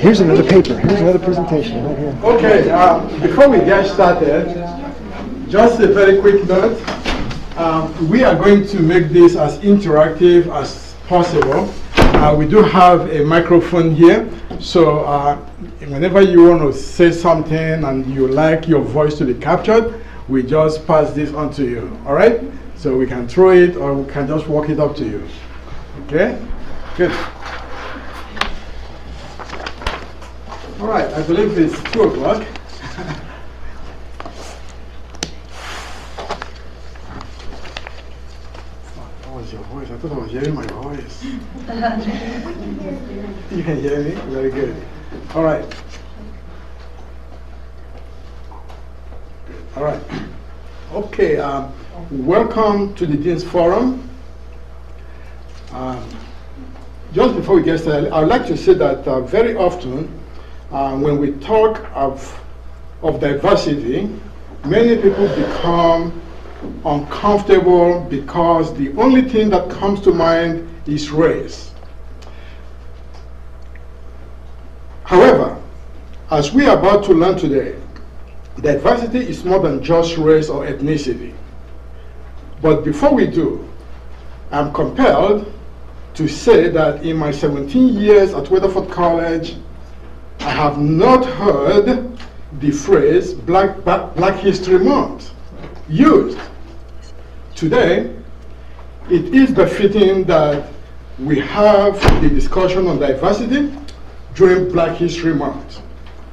Here's another paper. Here's another presentation right here. Okay, before we get started, just a very quick note. We are going to make this as interactive as possible. We do have a microphone here, so whenever you want to say something and you like your voice to be captured, we just pass this on to you, all right? So we can throw it or we can just walk it up to you. Okay? Good. All right, I believe it's 2 o'clock. What was your voice? I thought I was hearing my voice. You can hear me? Very good. All right. All right. Okay, welcome to the Dean's Forum. Just before we get started, I would like to say that very often when we talk of diversity, many people become uncomfortable because the only thing that comes to mind is race. However, as we are about to learn today, diversity is more than just race or ethnicity. But before we do, I'm compelled to say that in my 17 years at Weatherford College, I have not heard the phrase Black History Month used. Today, it is befitting that we have the discussion on diversity during Black History Month.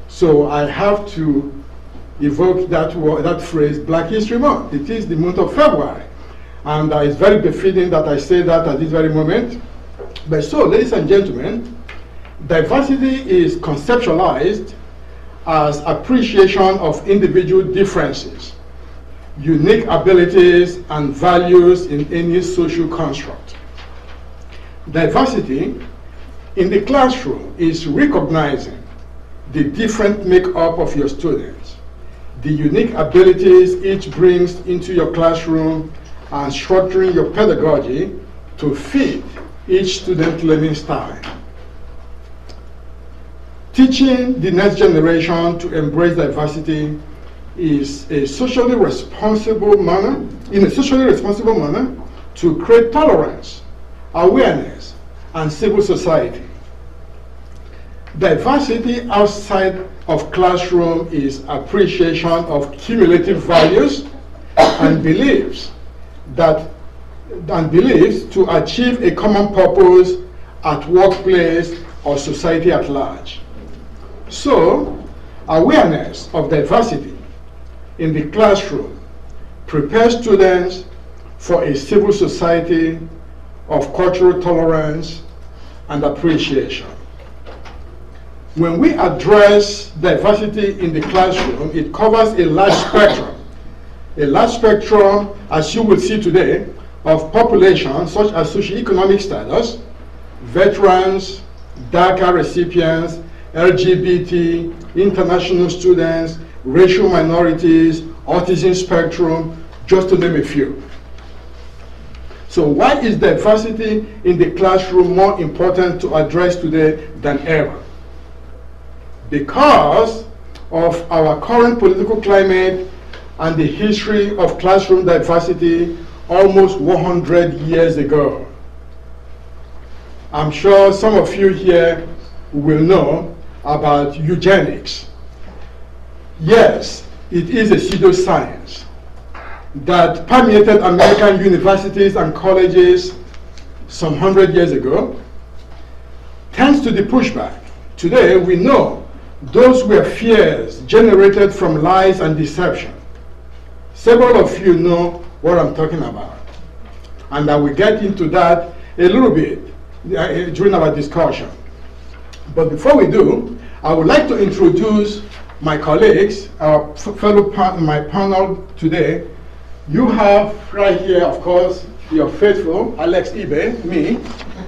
So I have to evoke that phrase, Black History Month. It is the month of February. And it's very befitting that I say that at this very moment. But so, ladies and gentlemen, diversity is conceptualized as appreciation of individual differences, unique abilities, and values in any social construct. Diversity in the classroom is recognizing the different makeup of your students, the unique abilities each brings into your classroom, and structuring your pedagogy to fit each student learning style. Teaching the next generation to embrace diversity is a socially responsible manner, to create tolerance, awareness, and civil society. Diversity outside of classroom is appreciation of cumulative values and beliefs to achieve a common purpose at workplace or society at large. So, awareness of diversity in the classroom prepares students for a civil society of cultural tolerance and appreciation. When we address diversity in the classroom, it covers a large spectrum. A large spectrum, as you will see today, of populations such as socioeconomic status, veterans, DACA recipients, LGBT, international students, racial minorities, autism spectrum, just to name a few. So why is diversity in the classroom more important to address today than ever? Because of our current political climate and the history of classroom diversity almost 100 years ago. I'm sure some of you here will know about eugenics. Yes, it is a pseudoscience that permeated American universities and colleges some 100 years ago. Thanks to the pushback, today we know those were fears generated from lies and deception. Several of you know what I'm talking about. And I will get into that a little bit during our discussion. But before we do, I would like to introduce my colleagues, our my panel today. You have right here, of course, your faithful Alex Ibe, me,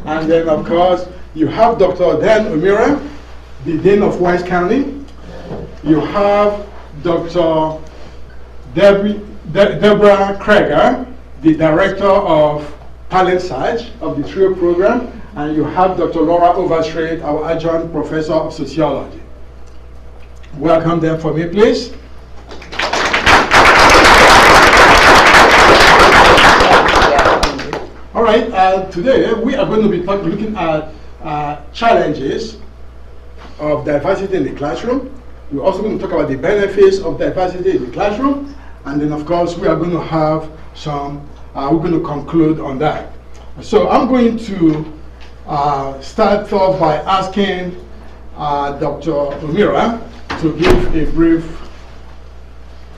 and then of course you have Dr. Dan Omira, the Dean of Wise County. You have Dr. Deborah Kreger, the Director of Talent Search of the TRIO program. And you have Dr. Laura Overstreet, our adjunct professor of sociology. Welcome them for me, please. All right, today we are going to be looking at challenges of diversity in the classroom. We're also going to talk about the benefits of diversity in the classroom. And then, of course, we are going to have some, we're going to conclude on that. So I'm going to start off by asking Dr. Umira to give a brief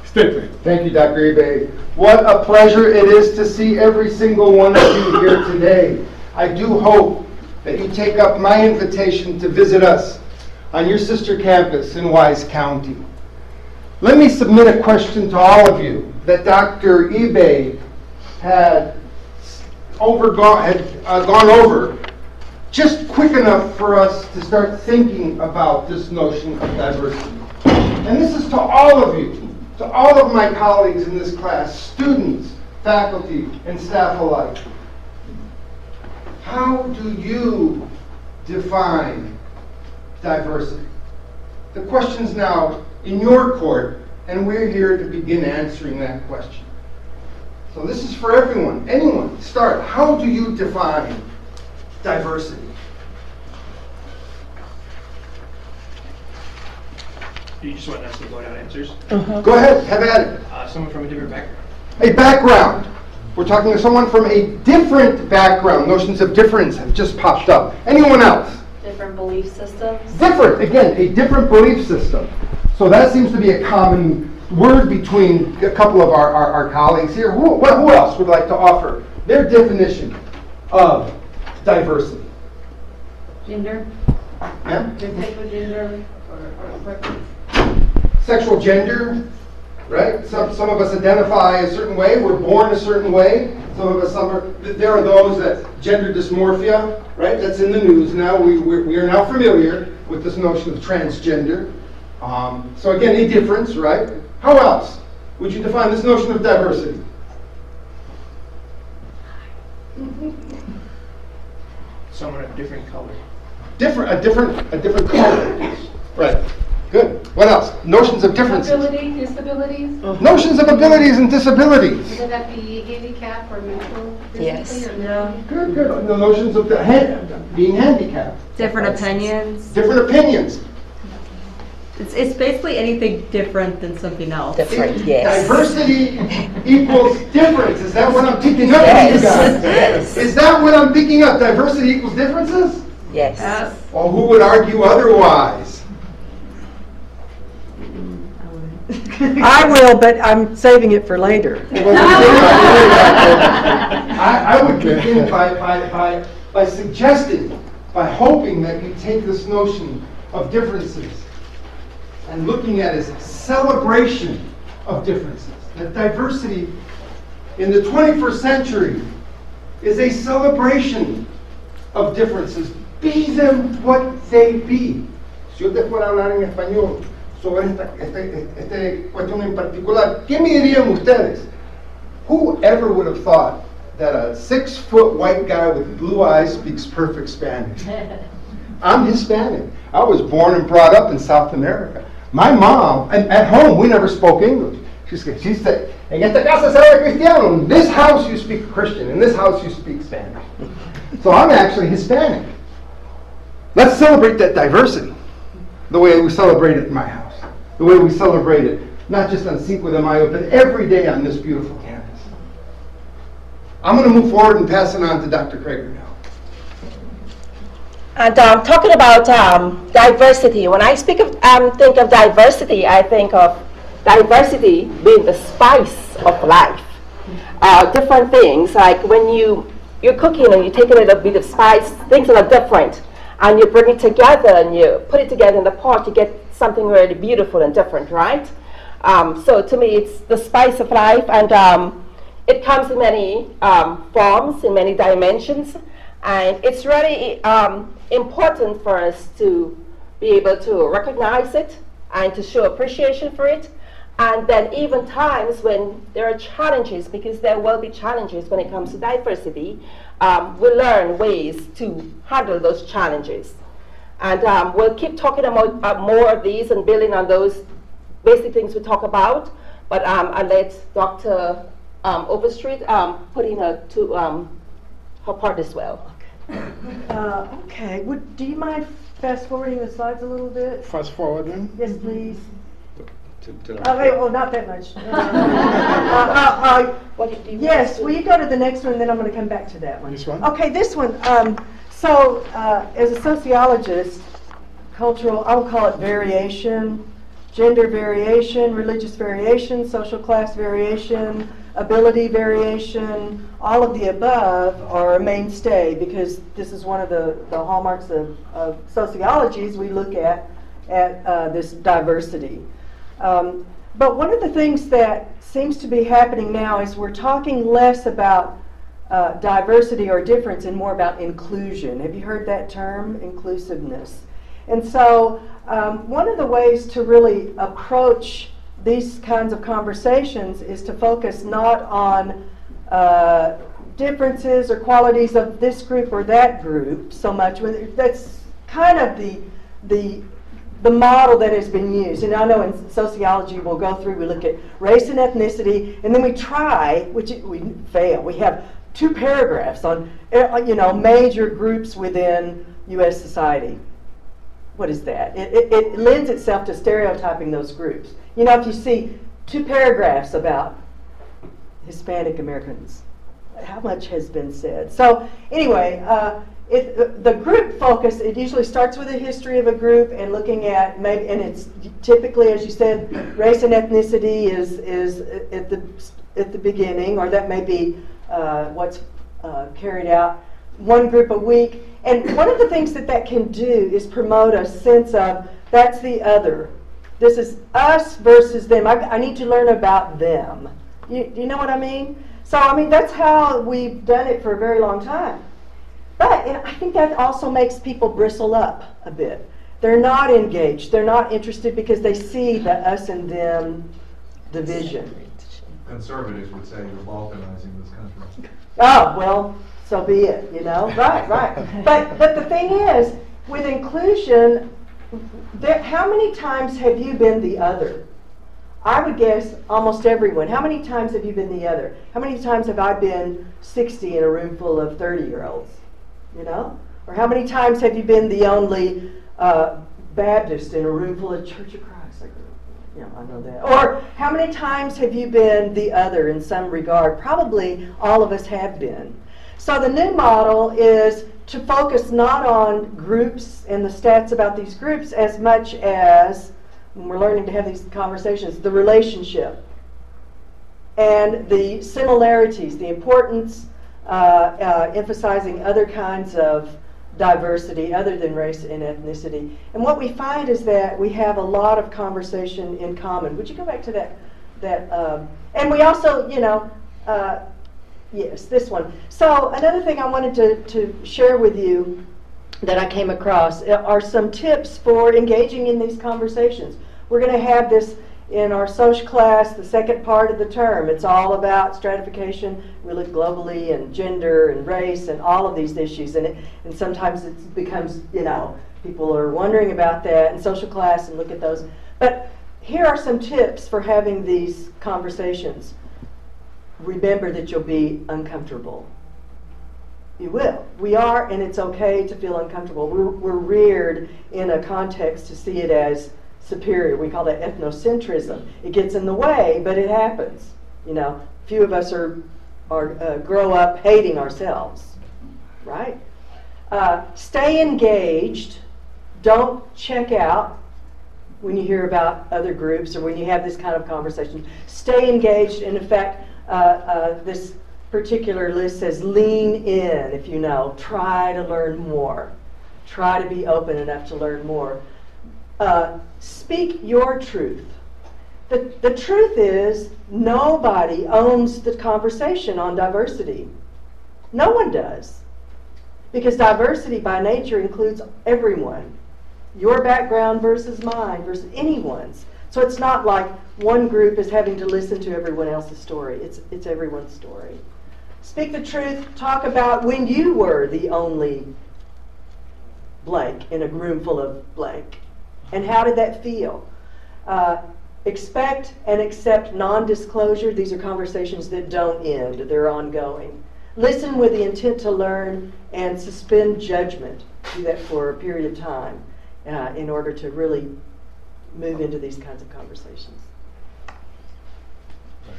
statement. Thank you, Dr. Ibe. What a pleasure it is to see every single one of you here today. I do hope that you take up my invitation to visit us on your sister campus in Wise County. Let me submit a question to all of you that Dr. Ibe had gone over just quick enough for us to start thinking about this notion of diversity. And this is to all of you, to all of my colleagues in this class, students, faculty, and staff alike. How do you define diversity? The question's now in your court, and we're here to begin answering that question. So this is for everyone, anyone, start. How do you define diversity? You just want us to go down answers? Go ahead, have at it. Someone from a different background. A background. We're talking to someone from a different background. Notions of difference have just popped up. Anyone else? Different belief systems. Different, again, a different belief system. So that seems to be a common word between a couple of our colleagues here. Who else would like to offer their definition of diversity? Gender. Yeah? Your type of gender or preference. Sexual gender, right? Some of us identify a certain way. We're born a certain way. Some of us, there are those that gender dysmorphia, right? That's in the news now. We are now familiar with this notion of transgender. So again, a difference, right? How else would you define this notion of diversity? Someone of different color. A different color. Right. Good. What else? Notions of differences. Ability, disabilities. Notions of abilities and disabilities. Would that be handicap or mental? Yes. Or no. Good. The notions of being handicapped. Different opinions. Different opinions. It's basically anything different than something else. Different, yes. Diversity equals difference. Is that what I'm picking up? Yes. You guys? Yes. Is that what I'm picking up? Diversity equals differences? Yes. Well, who would argue otherwise? I will, but I'm saving it for later. I would begin by suggesting, by hoping that you take this notion of differences and looking at it as a celebration of differences. That diversity in the 21st century is a celebration of differences. Be them what they be. Si yo te fuera a hablar en español sobre esta cuestión en particular, ¿qué me dirían ustedes? Whoever would have thought that a 6-foot white guy with blue eyes speaks perfect Spanish? I'm Hispanic. I was born and brought up in South America. My mom, and at home, we never spoke English. She said, en esta casa se habla cristiano. In this house, you speak Christian. In this house, you speak Spanish. So I'm actually Hispanic. Let's celebrate that diversity the way we celebrate it in my house. The way we celebrate it, not just on Cinco de Mayo, but every day on this beautiful campus. I'm going to move forward and pass it on to Dr. Krager now. And talking about diversity, when I think of diversity, I think of diversity being the spice of life. Different things, like when you're cooking and you're taking a little bit of spice, things that are different, and you bring it together and you put it together in the pot, you get something really beautiful and different, right? So to me, it's the spice of life, and it comes in many forms, in many dimensions, and it's really important for us to be able to recognize it and to show appreciation for it, And then even times when there are challenges, because there will be challenges when it comes to diversity, we learn ways to handle those challenges. And we'll keep talking about more of these and building on those basic things we talk about. But I'll let Dr. Overstreet put in her part as well. Okay, do you mind fast forwarding the slides a little bit? Fast forwarding. Yes, please. To Okay, well, not that much. Yes, will you go to the next one, and then I'm going to come back to that one. This one? Okay, this one. As a sociologist, cultural, I would call it variation, gender variation, religious variation, social class variation, ability variation, all of the above are a mainstay, because this is one of the hallmarks of sociology as we look at this diversity. But one of the things that seems to be happening now is we're talking less about diversity or difference and more about inclusion. Have you heard that term, inclusiveness? And so one of the ways to really approach these kinds of conversations is to focus not on differences or qualities of this group or that group so much. That's kind of the model that has been used. And I know in sociology we'll go through, we look at race and ethnicity, and then we try, which we fail. We have 2 paragraphs on major groups within U.S. society. What is that? It lends itself to stereotyping those groups. You know, if you see 2 paragraphs about Hispanic Americans, how much has been said? So anyway, the group focus, it usually starts with a history of a group and looking at maybe, and it's typically, as you said, race and ethnicity is at the beginning, or that may be what's carried out one group a week. And one of the things that can do is promote a sense of that's the other. This is us versus them. I need to learn about them. You know what I mean? So, I mean, that's how we've done it for a very long time. But I think that also makes people bristle up a bit. They're not engaged. They're not interested because they see the us and them division. Conservatives would say you're balkanizing this country. Oh, well, so be it, you know? Right. But the thing is, with inclusion, how many times have you been the other? I would guess almost everyone. How many times have you been the other? How many times have I been 60 in a room full of 30-year-olds? You know? Or how many times have you been the only Baptist in a room full of Church of Christ? I know that. Or how many times have you been the other in some regard? Probably all of us have been. So the new model is to focus not on groups and the stats about these groups as much as, when we're learning to have these conversations, the relationship and the similarities, the importance, emphasizing other kinds of diversity other than race and ethnicity. And what we find is that we have a lot of conversation in common. Would you go back to that? And we also, yes, this one. So another thing I wanted to share with you that I came across are some tips for engaging in these conversations. We're going to have this in our social class, the second part of the term. It's all about stratification. We look globally and gender and race and all of these issues. And sometimes it becomes, people are wondering about that in social class and look at those. But here are some tips for having these conversations. Remember that you'll be uncomfortable. You will. We are, and it's okay to feel uncomfortable. We're reared in a context to see it as superior. We call that ethnocentrism. It gets in the way, but it happens. Few of us are grow up hating ourselves, right? Stay engaged. Don't check out when you hear about other groups or when you have this kind of conversation. Stay engaged. And in fact, this particular list says lean in, if you know. Try to learn more. Try to be open enough to learn more. Speak your truth. The truth is nobody owns the conversation on diversity. No one does. Because diversity by nature includes everyone. Your background versus mine versus anyone's. So it's not like one group is having to listen to everyone else's story. It's everyone's story. Speak the truth. Talk about when you were the only blank in a room full of blank. And how did that feel? Expect and accept non-disclosure. These are conversations that don't end. They're ongoing. Listen with the intent to learn and suspend judgment. Do that for a period of time in order to really move into these kinds of conversations. Very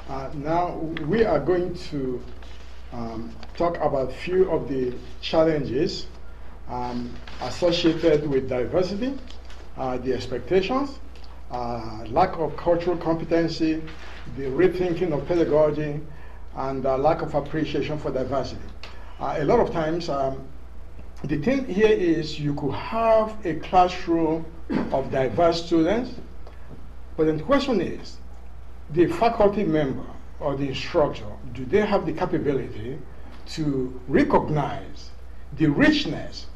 good. Now we are going to talk about a few of the challenges associated with diversity, the expectations, lack of cultural competency, the rethinking of pedagogy, and lack of appreciation for diversity. A lot of times, the thing here is you could have a classroom of diverse students, but then the question is, the faculty member or the instructor, do they have the capability to recognize the richness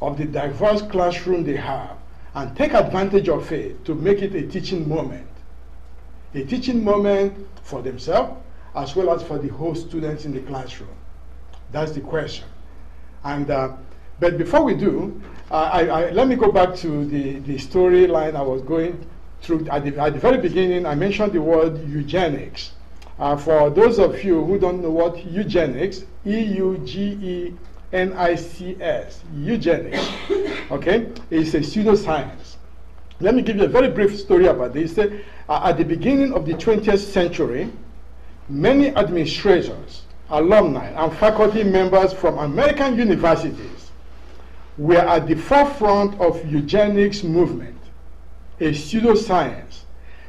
of the diverse classroom they have and take advantage of it to make it a teaching moment for themselves as well as for the whole students in the classroom? That's the question. And but before we do, let me go back to the storyline I was going through. At the very beginning, I mentioned the word eugenics. For those of you who don't know what eugenics, EUGENICS, eugenics, okay, is a pseudoscience. Let me give you a very brief story about this. At the beginning of the 20th century, many administrators, alumni, and faculty members from American universities were at the forefront of eugenics movement, a pseudoscience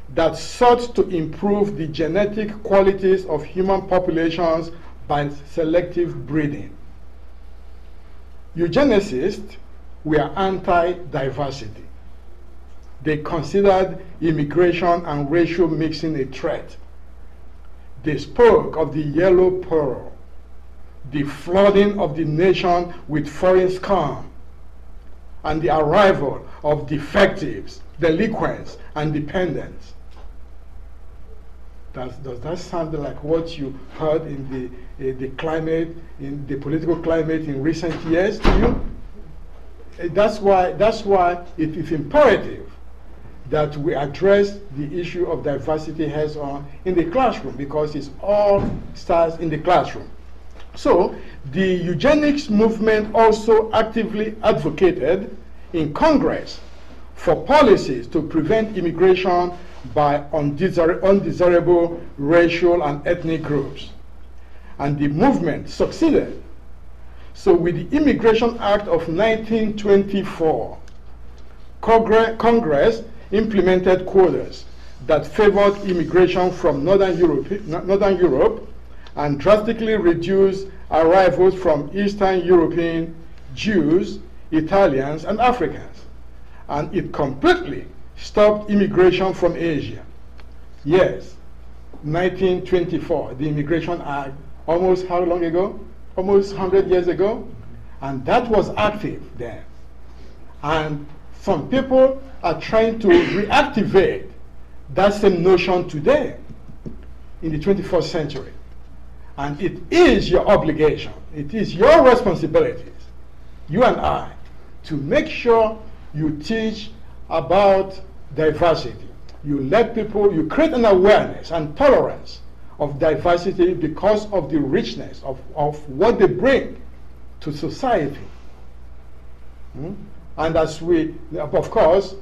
that sought to improve the genetic qualities of human populations by selective breeding. Eugenicists were anti-diversity. They considered immigration and racial mixing a threat. They spoke of the yellow pearl, the flooding of the nation with foreign scum, and the arrival of defectives, delinquents, and dependents. Does that sound like what you heard in the climate, in the political climate in recent years to you? That's why it is imperative that we address the issue of diversity heads on in the classroom, because it all starts in the classroom. So the eugenics movement also actively advocated in Congress for policies to prevent immigration by undesirable racial and ethnic groups. And the movement succeeded. So with the Immigration Act of 1924, Congress implemented quotas that favored immigration from Northern Europe and drastically reduced arrivals from Eastern European Jews, Italians, and Africans. And it completely stopped immigration from Asia. Yes, 1924, the Immigration Act, almost how long ago? Almost 100 years ago. And that was active then. And some people are trying to reactivate that same notion today in the 21st century. And it is your obligation, it is your responsibilities, you and I, to make sure you teach about diversity. You let people, you create an awareness and tolerance of diversity because of the richness of what they bring to society. And as we, of course,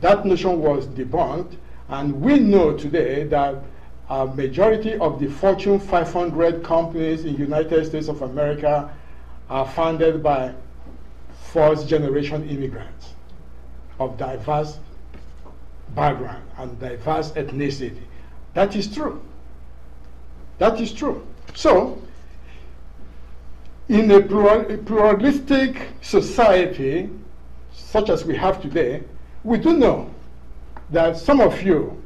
that notion was debunked, and we know today that a majority of the Fortune 500 companies in the United States of America are founded by first-generation immigrants of diverse background and diverse ethnicity. That is true. That is true. So, in a pluralistic society such as we have today, we do know that some of you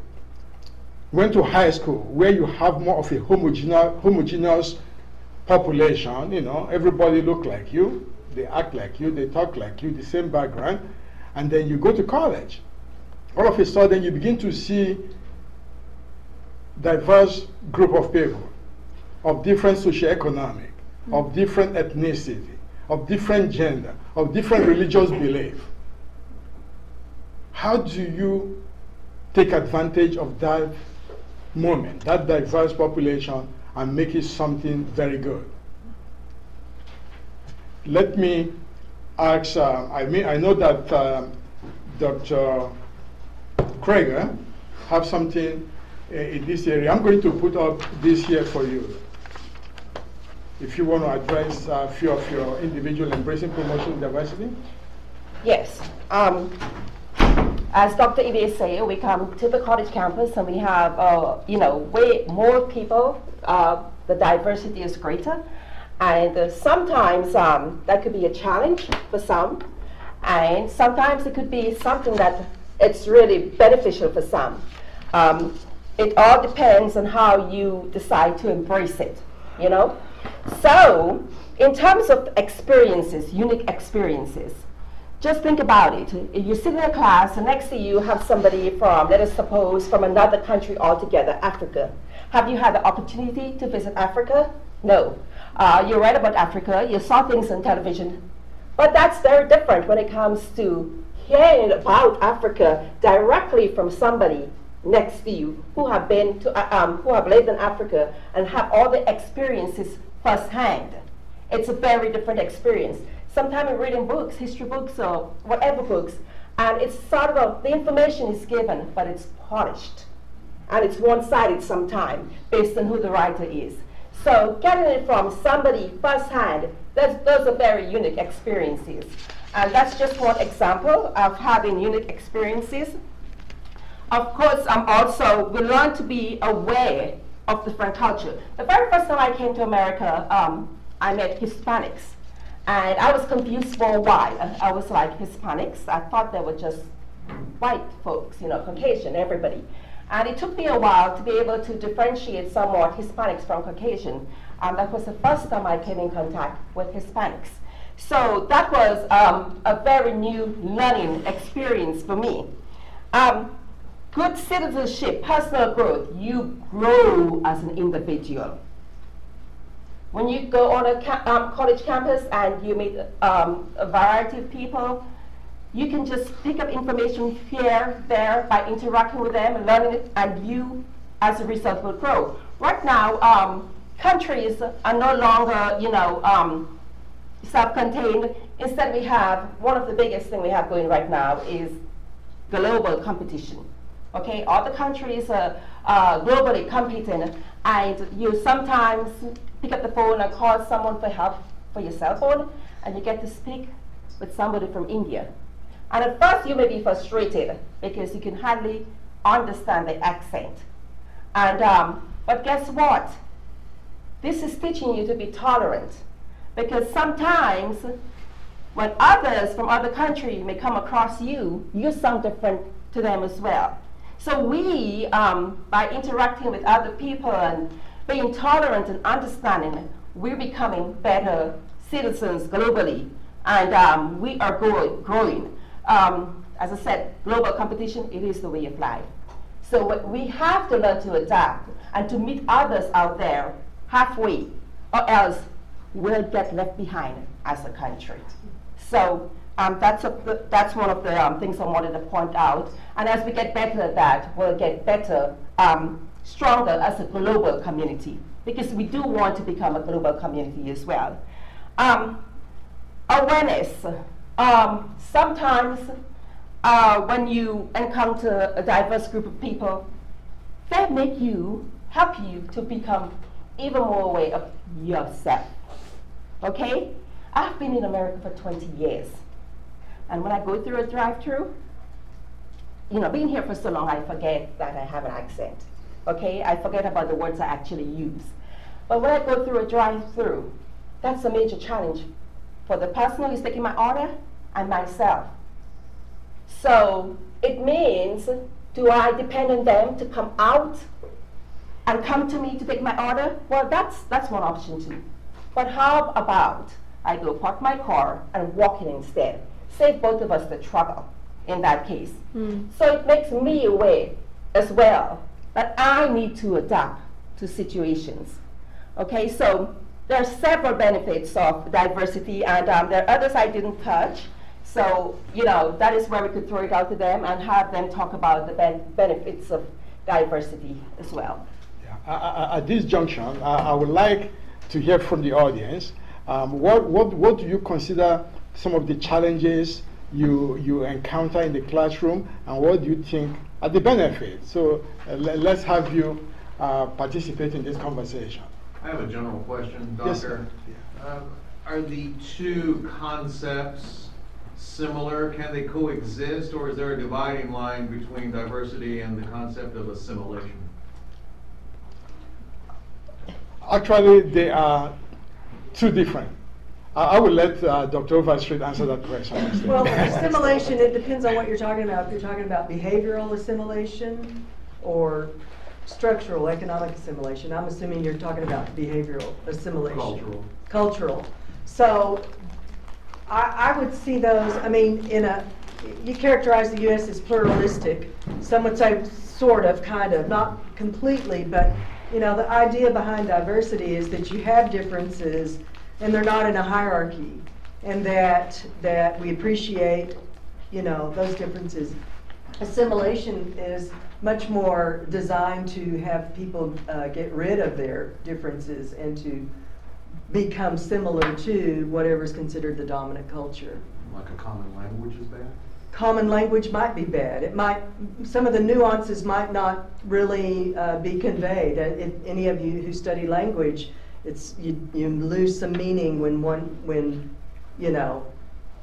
went to high school where you have more of a homogeneous population. You know, everybody look like you, they act like you, they talk like you, the same background, and then you go to college all of a sudden you begin to see diverse group of people of different socioeconomic, of different ethnicity, of different gender, of different religious belief. How do you take advantage of that moment, that diverse population, and make it something very good? Let me ask, I know that Dr. Krager have something in this area. I'm going to put up this here for you. If you want to address a few of your individual embracing promotion diversity. Yes. As Dr. Ebe said, we come to the college campus and we have, way more people. The diversity is greater. And sometimes that could be a challenge for some. And sometimes it could be something that it's really beneficial for some. It all depends on how you decide to embrace it, you know? So, in terms of experiences, unique experiences, just think about it. If you sit in a class and next to you have somebody from, let us suppose, from another country altogether, Africa. Have you had the opportunity to visit Africa? No. You read about Africa, you saw things on television, but that's very different when it comes to hearing about Africa directly from somebody next to you who have been to, who have lived in Africa and have all the experiences firsthand. It's a very different experience. Sometimes you're reading books, history books or whatever books, and it's sort of the information is given, but it's polished. And it's one-sided sometimes based on who the writer is. So getting it from somebody firsthand, those are very unique experiences. And that's just one example of having unique experiences. Of course, we learn to be aware of different culture. The very first time I came to America, I met Hispanics. And I was confused for a while. I was like, Hispanics? I thought they were just white folks, Caucasian, everybody. And it took me a while to be able to differentiate somewhat Hispanics from Caucasian. And that was the first time I came in contact with Hispanics. So that was a very new learning experience for me. Good citizenship, personal growth, you grow as an individual. When you go on a college campus and you meet a variety of people, you can just pick up information here, there, by interacting with them and learning it, and you, as a result, will grow. Right now, countries are no longer, self-contained. Instead, we have, one of the biggest things we have going right now is global competition. Okay, all the countries are globally competing, and you sometimes pick up the phone and call someone for help for your cell phone, and you get to speak with somebody from India. And at first you may be frustrated because you can hardly understand the accent. And but guess what? This is teaching you to be tolerant, because sometimes when others from other countries may come across you, you sound different to them as well. So we, by interacting with other people and being tolerant and understanding, we're becoming better citizens globally, and we are growing. As I said, global competition, it is the way of life. So we have to learn to adapt and to meet others out there halfway, or else we'll get left behind as a country. So that's one of the things I wanted to point out. And as we get better at that, we'll get better, stronger as a global community, because we do want to become a global community as well. Awareness. Sometimes when you encounter a diverse group of people, they help you to become even more aware of yourself. Okay? I've been in America for 20 years. And when I go through a drive-through, being here for so long, I forget that I have an accent. Okay? I forget about the words I actually use. But when I go through a drive-through, that's a major challenge for the person who's taking my order and myself. So it means, do I depend on them to come out and come to me to take my order? Well, that's one option too. But how about I go park my car and walk in instead? Save both of us the trouble. in that case. So it makes me aware as well that I need to adapt to situations. Okay, so there are several benefits of diversity, and there are others I didn't touch. So, that is where we could throw it out to them and have them talk about the benefits of diversity as well. Yeah. At this junction, I would like to hear from the audience. What do you consider some of the challenges you encounter in the classroom, and what do you think are the benefits? So let's have you participate in this conversation. I have a general question, Doctor. Yes, sir. Are the two concepts similar? Can they coexist, or is there a dividing line between diversity and the concept of assimilation? Actually, they are two different. I will let Dr. Overstreet answer that question. Well, assimilation, it depends on what you're talking about. If you're talking about behavioral assimilation or structural economic assimilation, I'm assuming you're talking about behavioral assimilation. Cultural. So I would see those, you characterize the U.S. as pluralistic. Some would say sort of, kind of, not completely, but the idea behind diversity is that you have differences and they're not in a hierarchy, and that we appreciate, those differences. Assimilation is much more designed to have people get rid of their differences and to become similar to whatever is considered the dominant culture. Like a common language is bad? Common language might be bad. It might, some of the nuances might not really be conveyed. If any of you who study language, you lose some meaning when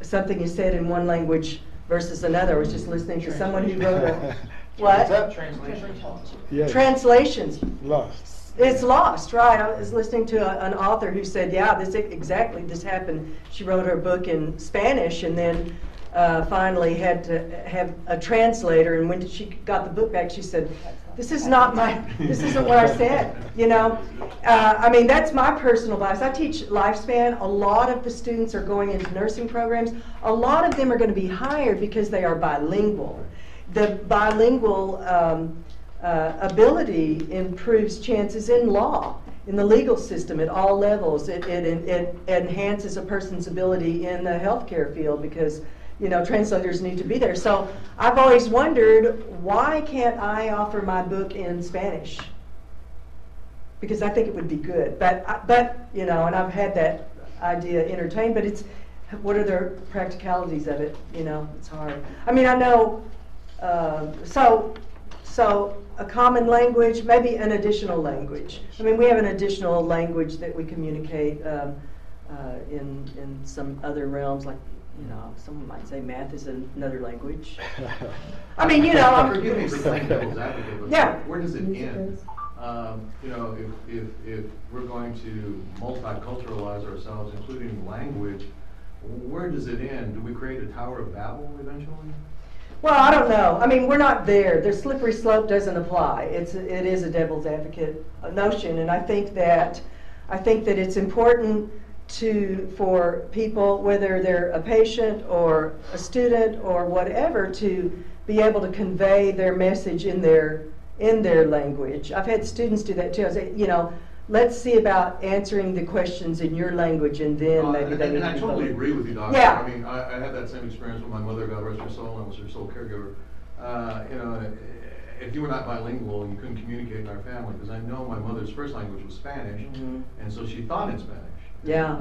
something is said in one language versus another. I was just listening to someone who wrote a what? Translation. Yes. Translations. Lost. It's lost, right? I was listening to an author who said, yeah, this happened. She wrote her book in Spanish and then finally had to have a translator, and when she got the book back, she said, this isn't what I said, that's my personal bias. I teach lifespan. A lot of the students are going into nursing programs. A lot of them are going to be hired because they are bilingual. The bilingual ability improves chances in law, in the legal system at all levels. It enhances a person's ability in the healthcare field because translators need to be there. So I've always wondered, why can't I offer my book in Spanish? Because I think it would be good. But and I've had that idea entertained, but what are the practicalities of it? It's hard. I know, so a common language, maybe an additional language. We have an additional language that we communicate in some other realms, like, someone might say math is another language. Forgive me for playing devil's advocate, but yeah. Where does it end? If we're going to multiculturalize ourselves, including language, where does it end? Do we create a Tower of Babel eventually? Well, I don't know. We're not there. The slippery slope doesn't apply. It is a devil's advocate notion, and I think that it's important for people, whether they're a patient or a student or whatever, to be able to convey their message in their language. I've had students do that too. I say, let's see about answering the questions in your language, and then maybe they need to. And I totally agree with you, Doctor. Yeah. I had that same experience with my mother, God rest her soul. I was her sole caregiver. If you were not bilingual, you couldn't communicate in our family, because I know my mother's first language was Spanish, and so she thought in Spanish. Yeah.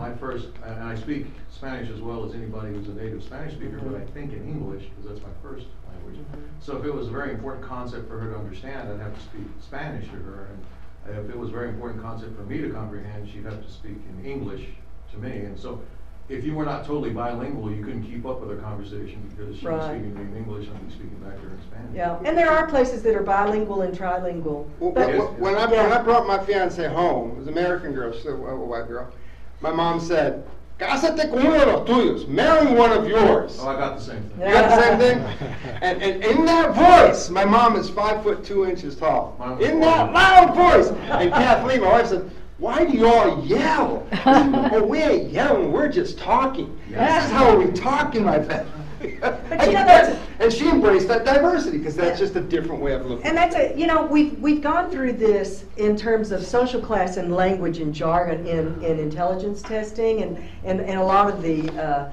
And I speak Spanish as well as anybody who's a native Spanish speaker, but I think in English, because that's my first language. So if it was a very important concept for her to understand, I'd have to speak Spanish to her. And if it was a very important concept for me to comprehend, she'd have to speak in English to me. And so if you were not totally bilingual, you couldn't keep up with her conversation because she was speaking to me in English and I'd be speaking back to her in Spanish. Yeah, and there are places that are bilingual and trilingual. When I brought my fiance home, it was an American girl, she's a white girl, my mom said, "Cásate con uno de los tuyos, marry one of yours." Oh, I got the same thing. You got the same thing? And in that voice, my mom is 5'2" tall. In that loud voice. And Kathleen, my wife, said, "Why do you all yell?" Oh, we ain't yelling, we're just talking. This is how we talk in my family. But you know, that's, and she embraced that diversity because that's just a different way of looking. and that's a, you know, we've gone through this in terms of social class and language and jargon in intelligence testing and a lot of the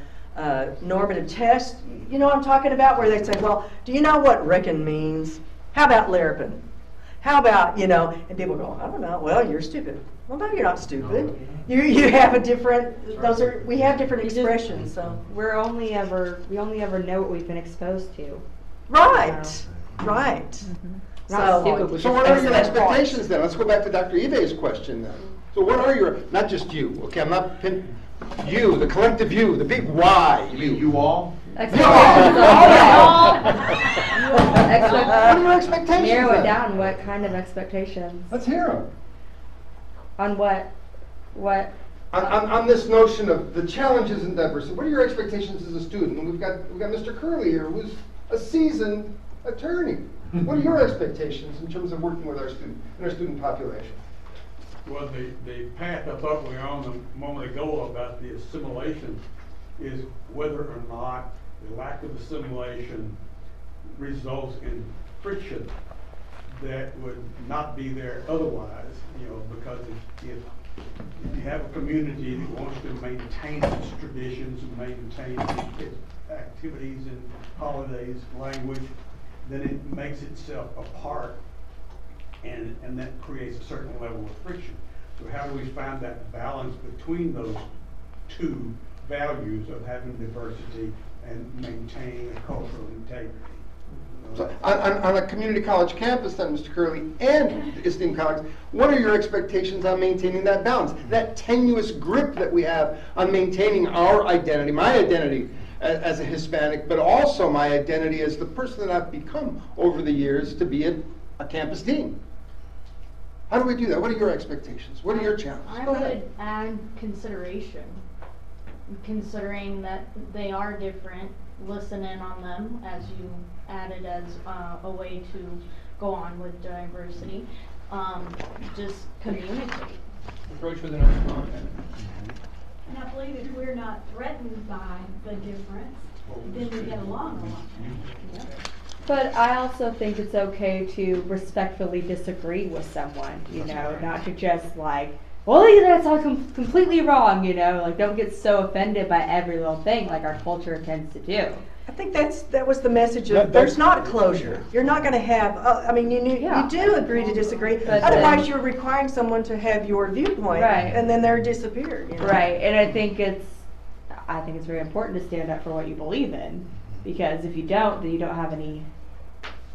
normative tests. You know what I'm talking about, where they say, well, do you know what reckon means? How about Larapin? How about, you know, and people go, I don't know. Well, you're stupid. Well, no, you're not stupid. You have a different, we have different expressions, so. We only ever know what we've been exposed to. Right, right. Not stupid. So what are your expectations then? Let's go back to Dr. Ibe's question then. So what are your, not just you, okay, I'm not, you, the collective you, the big Y, You all? Expectations. What are your expectations Narrow it then? down. What kind of expectations? Let's hear them. On what? What? On this notion of the challenges in diversity, what are your expectations as a student? And we've got Mr. Curley here, who's a seasoned attorney. What are your expectations in terms of working with our student population? Well, the path I thought we were on a moment ago about the assimilation is whether or not the lack of assimilation results in friction that would not be there otherwise, you know, because if you have a community that wants to maintain its traditions and maintain its activities and holidays, language, then it makes itself apart, and that creates a certain level of friction. So how do we find that balance between those two values of having diversity and maintaining a cultural integrity? So on a community college campus then, Mr. Curley and esteemed colleagues, what are your expectations on maintaining that balance, that tenuous grip that we have on maintaining our identity, my identity as a Hispanic, but also my identity as the person that I've become over the years to be a campus dean? How do we do that? What are your expectations? What are your challenges? I Go would ahead. add consideration, considering that they are different. Listen in on them, as you added as a way to go on with diversity. Just communicate. Approach with an open mind. And I believe if we're not threatened by the difference, then we get along a lot better. But I also think it's okay to respectfully disagree with someone, you know, not to just like, well, that's all completely wrong, you know, like don't get so offended by every little thing like our culture tends to do. I think that was the message of, there's not closure. You're not going to have, I mean, you do agree to disagree, But otherwise you're requiring someone to have your viewpoint, Right. and then they're disappeared. You know? Right, and I think it's very important to stand up for what you believe in, because if you don't, then you don't have any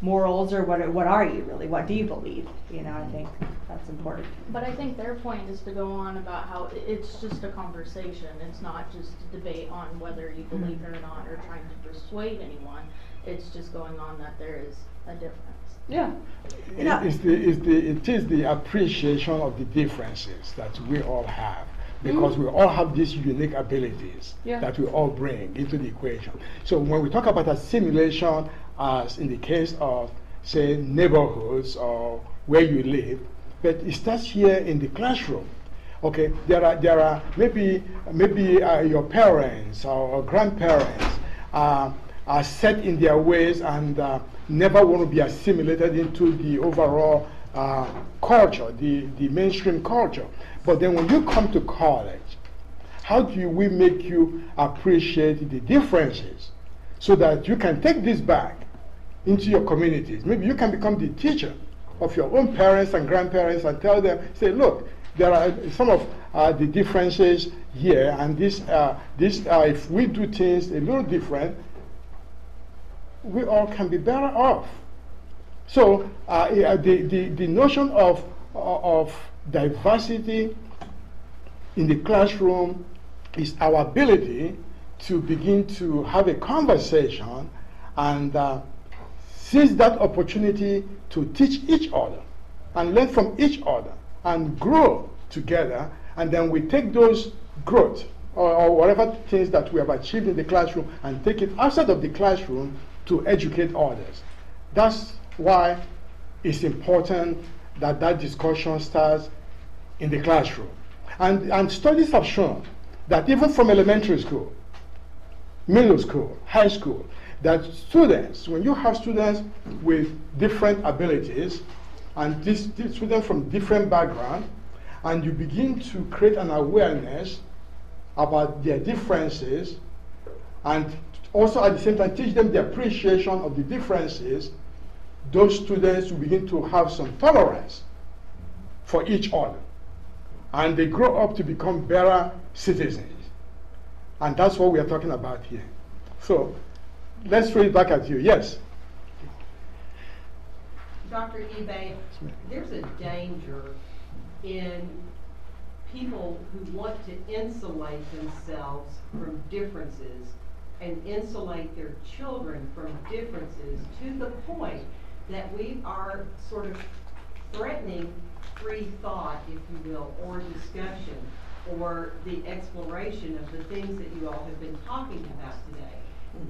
morals, or what are you really? What do you believe? You know, I think that's important. But I think their point is to go on about how it's just a conversation. It's not just a debate on whether you believe it or not, or trying to persuade anyone. It's just going on that there is a difference. Yeah. It is the appreciation of the differences that we all have, because we all have these unique abilities that we all bring into the equation. So when we talk about assimilation, as in the case of, say, neighborhoods or where you live, but it starts here in the classroom. Okay, there are maybe your parents or grandparents are set in their ways and never want to be assimilated into the overall culture, the mainstream culture. But then when you come to college, how do we make you appreciate the differences so that you can take this back into your communities? Maybe you can become the teacher of your own parents and grandparents and tell them, say, look, there are some of the differences here, and if we do things a little different, we all can be better off. So the notion of diversity in the classroom is our ability to begin to have a conversation and seize that opportunity to teach each other and learn from each other and grow together, and then we take those growth or whatever things that we have achieved in the classroom and take it outside of the classroom to educate others. That's why it's important that that discussion starts in the classroom. And studies have shown that even from elementary school, middle school, high school, that students, when you have students with different abilities, and these students from different backgrounds, and you begin to create an awareness about their differences, and also at the same time teach them the appreciation of the differences, those students will begin to have some tolerance for each other. And they grow up to become better citizens. And that's what we are talking about here. So let's throw it back at you. Yes? Dr. Ebay, there's a danger in people who want to insulate themselves from differences and insulate their children from differences to the point that we are sort of threatening free thought, if you will, or discussion, or the exploration of the things that you all have been talking about today.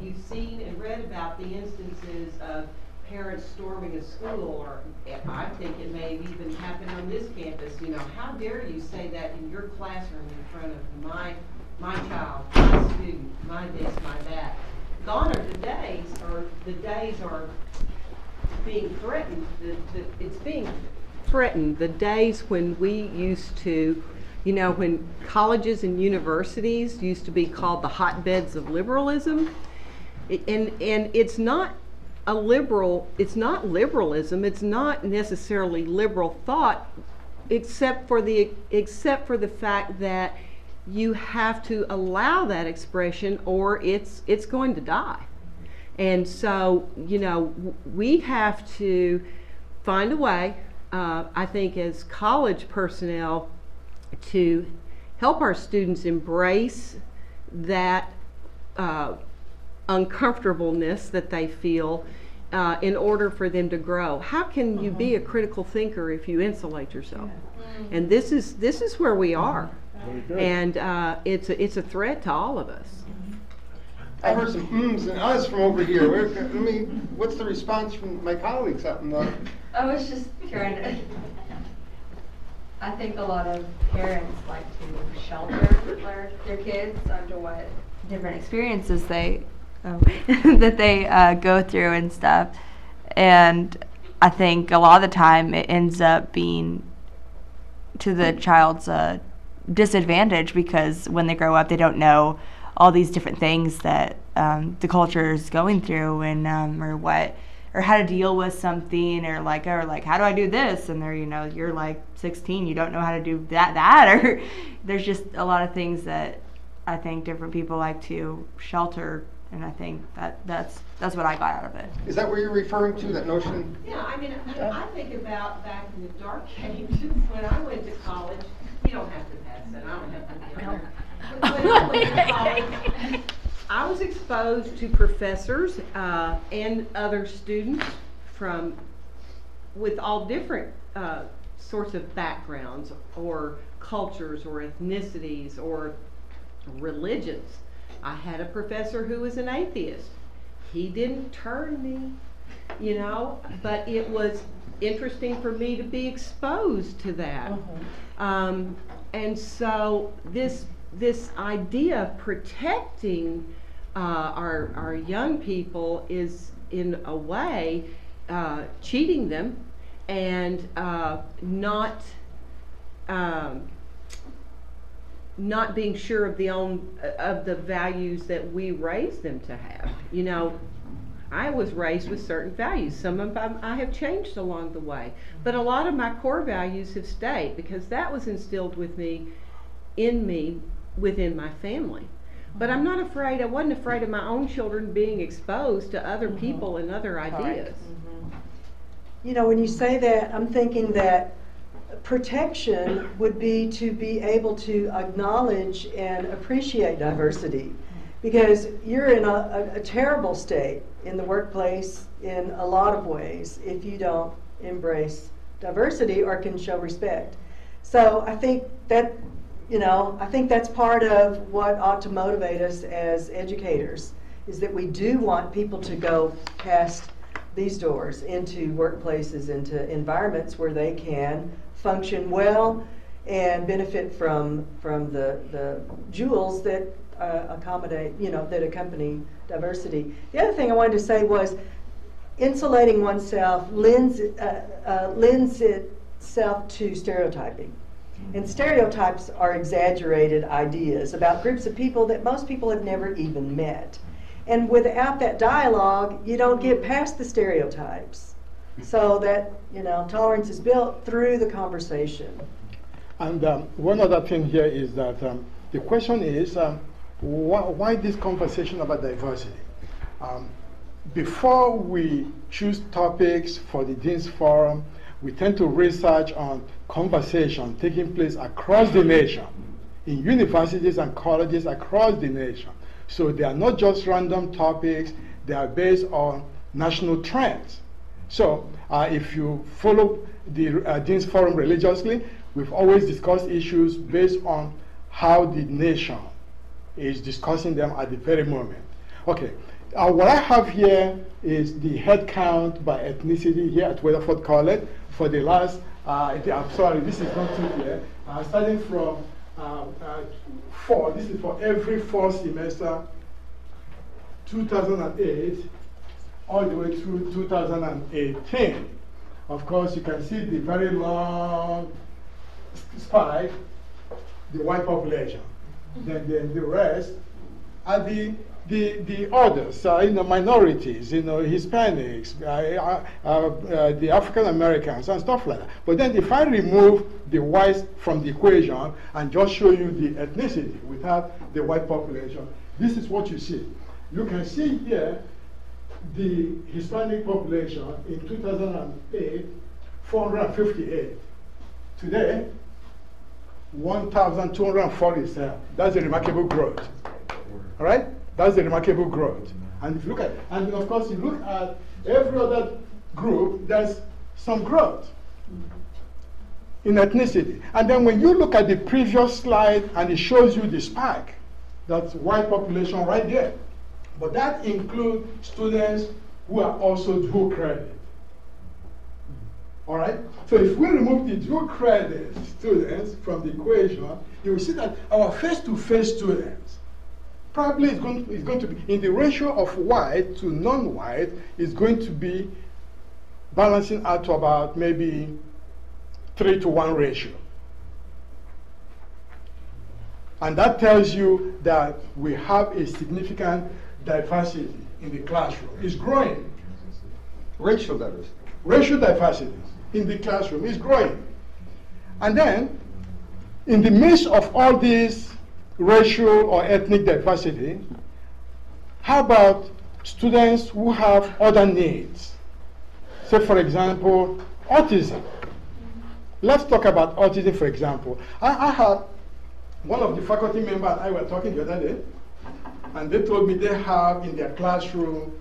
You've seen and read about the instances of parents storming a school, or I think it may have even happened on this campus. You know, how dare you say that in your classroom in front of my child, my student, my this, my that. Gone are the days are being threatened. It's being threatened. The days when we used to, you know, when colleges and universities used to be called the hotbeds of liberalism, and it's not a liberal, it's not liberalism, it's not necessarily liberal thought, except for the fact that you have to allow that expression or it's going to die. And so, you know, we have to find a way, I think, as college personnel, to help our students embrace that uncomfortableness that they feel in order for them to grow. How can you be a critical thinker if you insulate yourself? And this is where we are, and it's a threat to all of us. I heard some ums and uhs from over here. What's the response from my colleagues out in the? I was just trying to. I think a lot of parents like to shelter their kids onto what different experiences they that they go through and stuff, and I think a lot of the time it ends up being to the child's disadvantage, because when they grow up they don't know all these different things that the culture is going through, and or how to deal with something, or how do I do this, and they're, you know, you're like 16, you don't know how to do that or there's just a lot of things that I think different people like to shelter, and I think that's what I got out of it. Is that what you're referring to, that notion? Yeah, I mean, I think about back in the dark ages when I went to college. You don't have to pass that. I don't have to be on there. But when I went to college, I was exposed to professors and other students with all different sorts of backgrounds or cultures or ethnicities or religions. I had a professor who was an atheist. He didn't turn me, you know, but it was interesting for me to be exposed to that. And so this idea of protecting our young people is in a way cheating them and not being sure of the values that we raised them to have. You know, I was raised with certain values. Some of them I have changed along the way, but a lot of my core values have stayed because that was instilled in me within my family. But I'm not afraid. I wasn't afraid of my own children being exposed to other people and other ideas. You know, when you say that, I'm thinking that protection would be to be able to acknowledge and appreciate diversity, because you're in a terrible state in the workplace in a lot of ways if you don't embrace diversity or can show respect. So I think that, you know, I think that's part of what ought to motivate us as educators, is that we do want people to go past these doors into workplaces, into environments where they can function well and benefit from the jewels that accommodate, that accompany diversity. The other thing I wanted to say was insulating oneself lends itself to stereotyping. And stereotypes are exaggerated ideas about groups of people that most people have never even met. And without that dialogue, you don't get past the stereotypes. So that, tolerance is built through the conversation. And one other thing here is that the question is, why this conversation about diversity? Before we choose topics for the Dean's Forum, we tend to research on conversation taking place across the nation, in universities and colleges across the nation. So they are not just random topics, they are based on national trends. So if you follow the Dean's Forum religiously, we've always discussed issues based on how the nation is discussing them at the very moment. Okay, what I have here is the head count by ethnicity here at Weatherford College for the last, I'm sorry, this is not too clear, starting from 4, this is for every 4 semester, 2008, all the way through 2018. Of course, you can see the very long spike, the white population. Then the rest are the others, minorities, Hispanics, the African Americans and stuff like that. But then if I remove the whites from the equation and just show you the ethnicity without the white population, this is what you see. You can see here the Hispanic population in 2008, 458. Today, 1,247. That's a remarkable growth. All right? That's a remarkable growth. And if you look at, and of course, you look at every other group, there's some growth in ethnicity. And then when you look at the previous slide and it shows you the spike, that's white population right there. But that includes students who are also dual credit. All right? So if we remove the dual credit students from the equation, you will see that our face-to-face students probably is going to be, in the ratio of white to non-white, is going to be balancing out to about maybe 3-to-1 ratio. And that tells you that we have a significant diversity in the classroom. It's growing. Racial diversity. Racial diversity in the classroom is growing. And then, in the midst of all this racial or ethnic diversity, how about students who have other needs? Say, for example, autism. Let's talk about autism, for example. I had one of the faculty members and I were talking the other day, and they told me they have in their classroom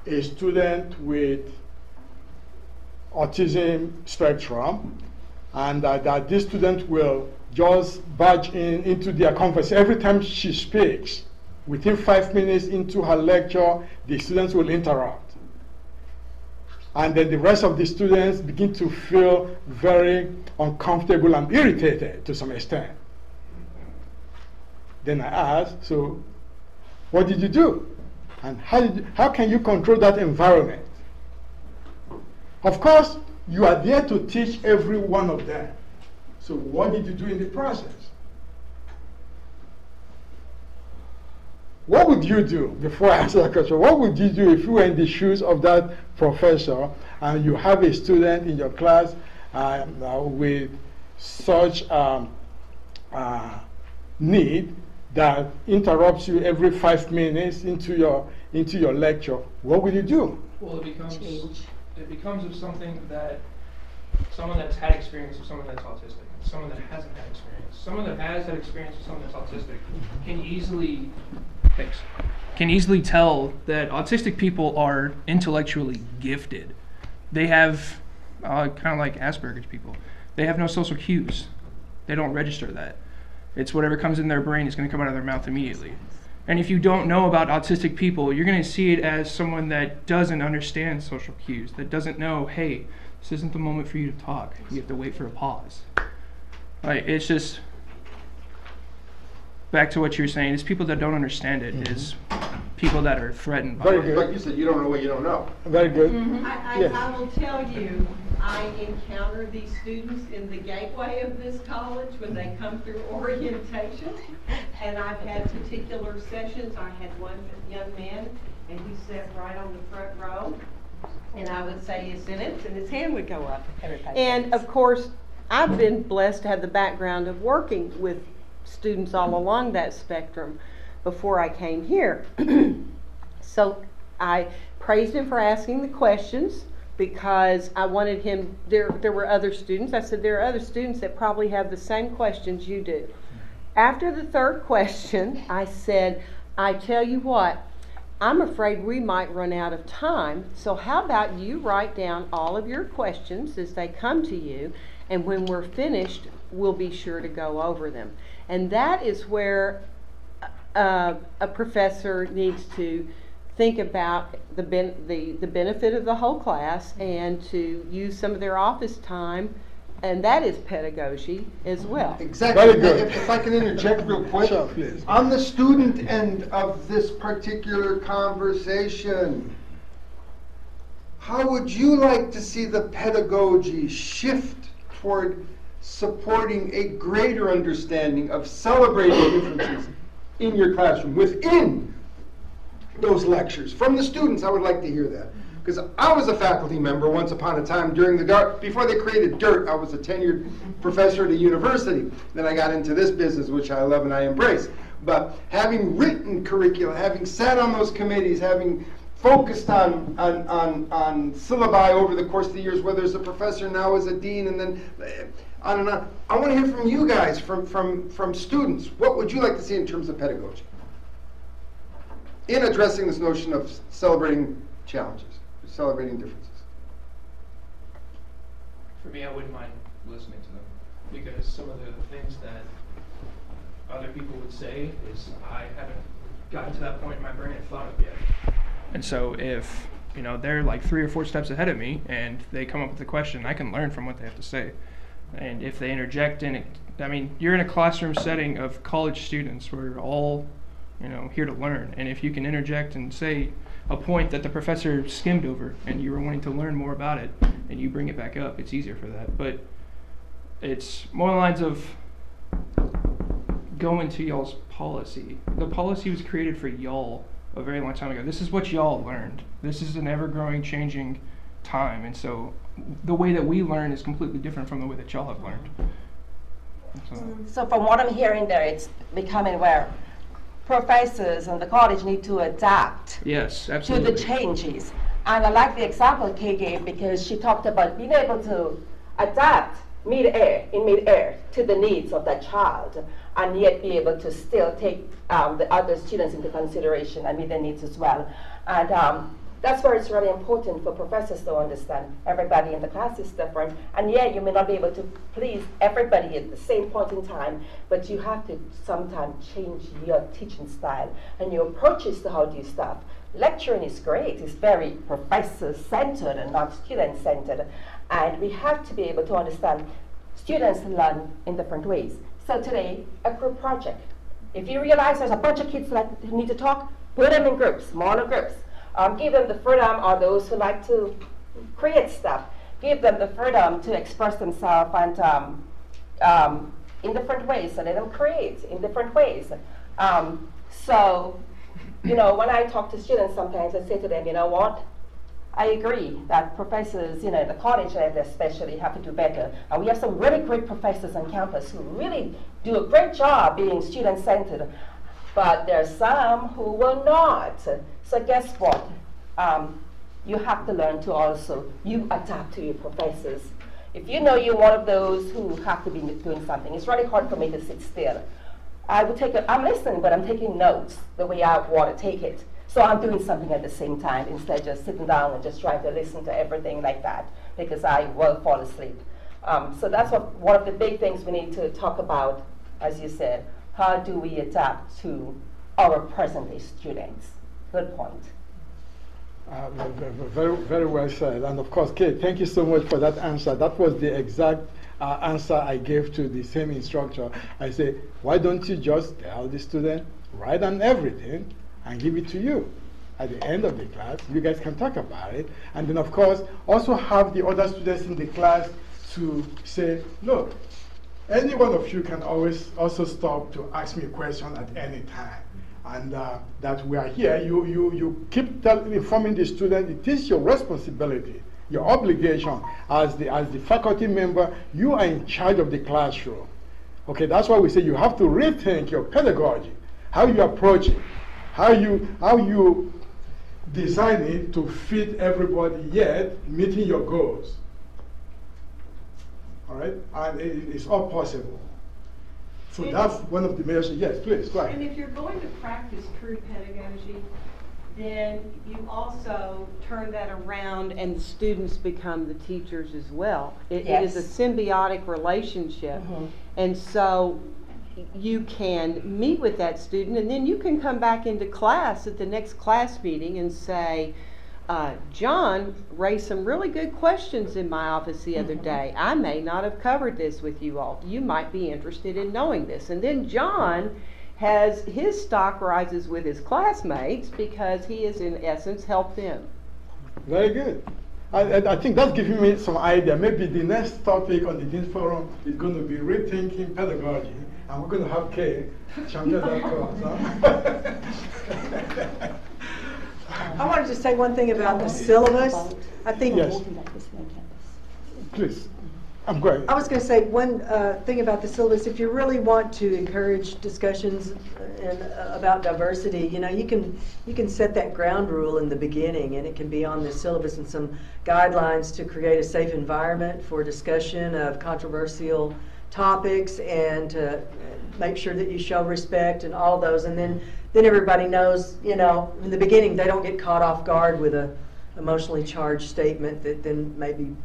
a student with autism spectrum, and that this student will just barge into their conversation. Every time she speaks, within 5 minutes into her lecture, the students will interrupt. And then the rest of the students begin to feel very uncomfortable and irritated to some extent. Then I asked, so what did you do? And how can you control that environment? Of course, you are there to teach every one of them. So what did you do in the process? What would you do, before I answer that question, what would you do if you were in the shoes of that professor and you have a student in your class with such need that interrupts you every 5 minutes into your lecture? What would you do? Well, it becomes of something that someone that's had experience with someone that's autistic, someone that hasn't had experience. Someone that has had experience with someone that's autistic can easily tell that autistic people are intellectually gifted. They have, kind of like Asperger's people, they have no social cues. They don't register that. It's whatever comes in their brain is going to come out of their mouth immediately. And if you don't know about autistic people, you're going to see it as someone that doesn't understand social cues, that doesn't know, hey, this isn't the moment for you to talk. You have to wait for a pause. Right? It's just, back to what you were saying, is people that don't understand it, is people that are threatened by Very it. good. Like you said, you don't know what you don't know. Very good. Yes. I will tell you, I encounter these students in the gateway of this college when they come through orientation. And I've had particular sessions. I had one young man, and he sat right on the front row. And I would say his sentence, and his hand would go up. And of course, I've been blessed to have the background of working with students all along that spectrum before I came here. So I praised him for asking the questions, because I wanted him, there were other students. I said, there are other students that probably have the same questions you do. After the third question, I said, I tell you what, I'm afraid we might run out of time, so how about you write down all of your questions as they come to you, and when we're finished, we'll be sure to go over them. And that is where a professor needs to think about the benefit of the whole class, and to use some of their office time, and that is pedagogy as well. Exactly. Very good. If I can interject real quick. Sure, please. On the student end of this particular conversation, how would you like to see the pedagogy shift toward supporting a greater understanding of celebrating differences in your classroom, within those lectures? From the students, I would like to hear that. Because I was a faculty member once upon a time during the before they created DIRT, I was a tenured professor at a university. Then I got into this business, which I love and I embrace. But having written curricula, having sat on those committees, having focused on syllabi over the course of the years, whether as a professor, now as a dean, and then on and on. I want to hear from you guys, from students. What would you like to see in terms of pedagogy in addressing this notion of celebrating challenges, celebrating differences? For me, I wouldn't mind listening to them, because some of the things that other people would say is I haven't gotten to that point in my brain and thought of yet. And so if they're like 3 or 4 steps ahead of me and they come up with a question, I can learn from what they have to say. And if they interject in it, I mean, you're in a classroom setting of college students. We're all here to learn. And if you can interject and say a point that the professor skimmed over and you were wanting to learn more about it, and you bring it back up, it's easier for that. But it's more the lines of go into y'all's policy. The policy was created for y'all a very long time ago. This is what y'all learned. This is an ever-growing, changing time. And so the way that we learn is completely different from the way that y'all have learned. So from what I'm hearing there, it's becoming where professors and the college need to adapt Yes, to absolutely. the changes. And I like the example Kay gave, because she talked about being able to adapt in mid-air to the needs of that child, and yet be able to still take the other students into consideration and meet their needs as well. And that's where it's really important for professors to understand everybody in the class is different. And yeah, you may not be able to please everybody at the same point in time, but you have to sometimes change your teaching style and your approaches to how to do stuff. Lecturing is great. It's very professor-centered and not student-centered. And we have to be able to understand students learn in different ways. So today, a group project. If you realize there's a bunch of kids who need to talk, put them in groups, smaller groups. Give them the freedom, or those who like to create stuff, give them the freedom to express themselves and in different ways, so let them create in different ways. So, when I talk to students sometimes, I say to them, you know what? I agree that professors, at the college level especially, have to do better. And we have some really great professors on campus who really do a great job being student-centered. But there are some who will not. So guess what? You have to learn to also, you adapt to your professors. If you know you're one of those who have to be doing something, it's really hard for me to sit still. I'm listening, but I'm taking notes the way I want to take it. So I'm doing something at the same time instead of just sitting down and just trying to listen to everything like that, because I will fall asleep. So that's one of the big things we need to talk about, as you said. How do we adapt to our present-day students? Good point. Very, very well said. And of course, Kate, thank you so much for that answer. That was the exact answer I gave to the same instructor. I say, why don't you just tell the student, write down everything and give it to you? At the end of the class, you guys can talk about it. And then, of course, also have the other students in the class to say, look, any one of you can always also stop to ask me a question at any time. And that we are here. You keep informing the student. It is your responsibility, your obligation as the faculty member. You are in charge of the classroom. Okay, that's why we say you have to rethink your pedagogy, how you approach it, how you design it to fit everybody yet meeting your goals. All right, and it's all possible. So that's one of the measures. Yes, please, go ahead. And if you're going to practice true pedagogy, then you also turn that around and the students become the teachers as well. It is a symbiotic relationship. And so you can meet with that student and then you can come back into class at the next class meeting and say, John raised some really good questions in my office the other day. I may not have covered this with you all. You might be interested in knowing this. And then John has his stock rises with his classmates because he has in essence helped them. Very good. I think that's giving me some idea. Maybe the next topic on the Dean's Forum is going to be rethinking pedagogy. And we're going to have Kay champion that cause. I wanted to say one thing about the syllabus. I think. Yes. Please. I'm going. I was going to say one thing about the syllabus. If you really want to encourage discussions about diversity, you can set that ground rule in the beginning, and it can be on the syllabus and some guidelines to create a safe environment for discussion of controversial topics, and to make sure that you show respect and all of those, and then everybody knows, in the beginning they don't get caught off guard with a emotionally charged statement that then maybe,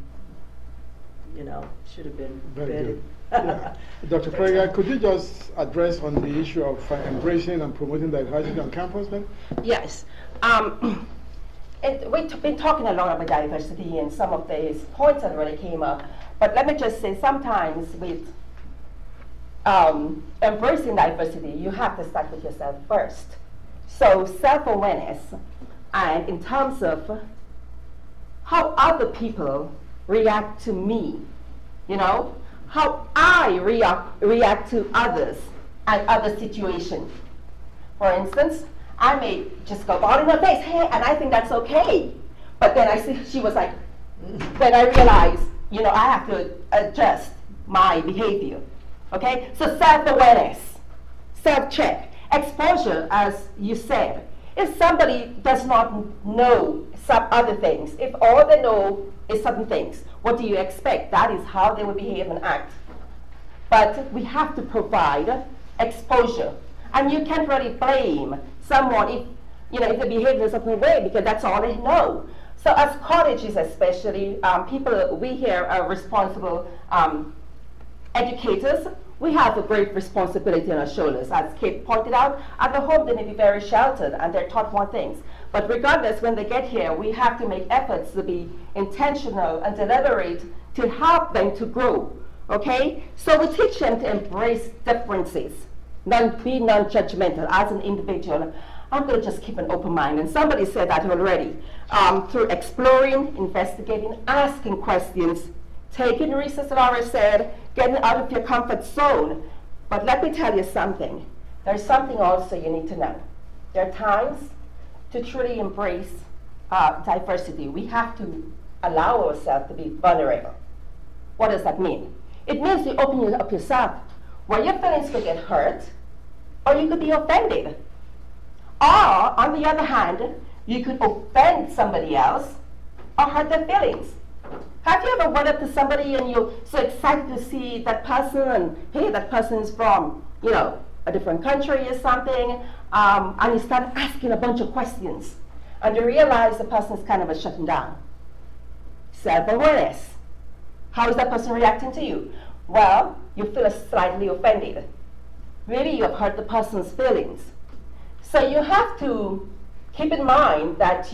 should have been Very vetted. good. Yeah. Dr. Prager, could you just address on the issue of embracing and promoting diversity on campus then? Yes. We've been talking a lot about diversity, and some of these points that already came up. But let me just say, sometimes with embracing diversity, you have to start with yourself first. So self-awareness, and in terms of how other people react to me, how I react to others and other situations. For instance, I may just go out in her face, hey, and I think that's okay. But then I see she was like, then I realize, I have to adjust my behavior. Okay, so self-awareness, self-check, exposure, as you said. If somebody does not know some other things, if all they know is certain things, what do you expect? That is how they will behave and act. But we have to provide exposure. And you can't really blame someone if they behave in a certain way, because that's all they know. So as colleges especially, people we here are responsible educators. We have a great responsibility on our shoulders. As Kate pointed out, at the home they may be very sheltered and they're taught more things. But regardless, when they get here, we have to make efforts to be intentional and deliberate to help them to grow. Okay? So we teach them to embrace differences, be non-judgmental as an individual. I'm going to just keep an open mind. And somebody said that already. Through exploring, investigating, asking questions, taking risks, as Laura said, getting out of your comfort zone. But let me tell you something. There's something also you need to know. There are times to truly embrace diversity. We have to allow ourselves to be vulnerable. What does that mean? It means you open up yourself, where your feelings could get hurt, or you could be offended. Or, on the other hand, you could offend somebody else or hurt their feelings. Have you ever went up to somebody and you're so excited to see that person, and hey, that person's from, a different country or something, and you start asking a bunch of questions, and you realize the person is kind of shutting down. Self-awareness. How is that person reacting to you? Well, you feel slightly offended. Maybe you have hurt the person's feelings. So you have to keep in mind that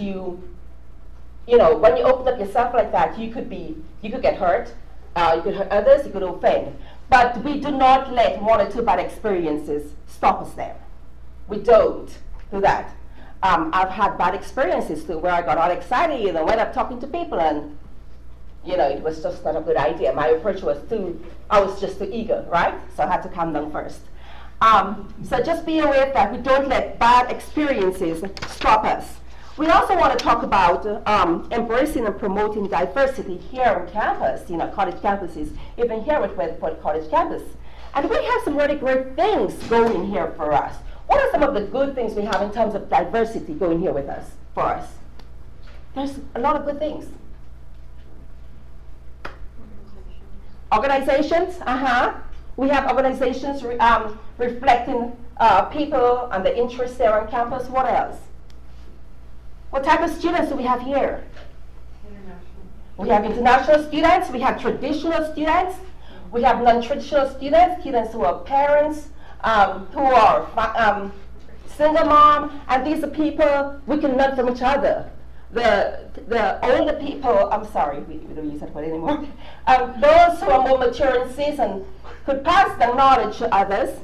when you open up yourself like that, you could get hurt, You could hurt others, you could offend. But we do not let 1 or 2 bad experiences stop us there. We don't do that. I've had bad experiences too, where I got all excited and went up talking to people, and it was just not a good idea. My approach was I was just too eager, right? So I had to calm down first. So just be aware that we don't let bad experiences stop us. We also want to talk about embracing and promoting diversity here on campus, college campuses, even here at Weatherford College campus. And we have some really great things going here for us. What are some of the good things we have in terms of diversity going here with us, for us? There's a lot of good things. Organizations, we have organizations reflecting people and the interests there on campus. What else? What type of students do we have here? We have international students, we have traditional students, we have non-traditional students, students who are parents, who are single mom, and these are people we can learn from each other. The older people, I'm sorry, we don't use that word anymore. Those who are more mature and seasoned could pass their knowledge to others.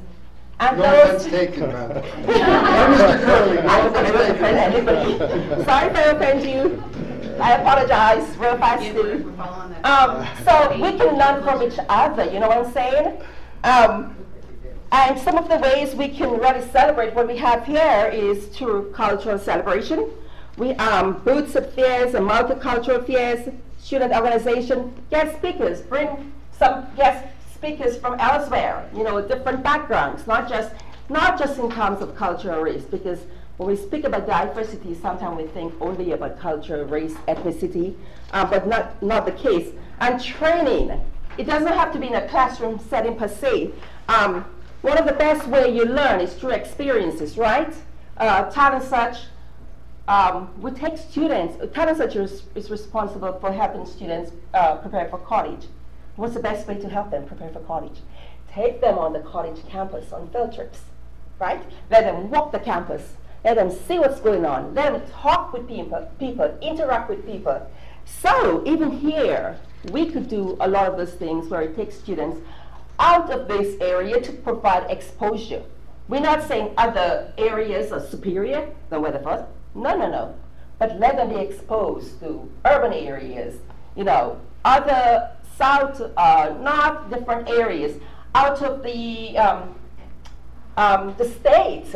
And No those offense taken, man. Mr. Curley, I don't want to offend anybody. Sorry if I offend you. I apologize real fast too. So we can learn from each other, you know what I'm saying? And some of the ways we can really celebrate what we have here is through cultural celebration. We booths of fairs and multicultural fairs, student organization, guest speakers, bring some guest speakers from elsewhere, different backgrounds, not just in terms of culture or race, because when we speak about diversity, sometimes we think only about culture, race, ethnicity, but not the case. And training, it doesn't have to be in a classroom setting per se. One of the best way you learn is through experiences, right? Talent Search, we take students, Talent Search is responsible for helping students prepare for college. What's the best way to help them prepare for college? Take them on the college campus on field trips, right? Let them walk the campus. Let them see what's going on. Let them talk with people, interact with people. So even here, we could do a lot of those things where it takes students out of this area to provide exposure. We're not saying other areas are superior than Weatherford. No. But let them be exposed to urban areas, other south, north, different areas, out of the state,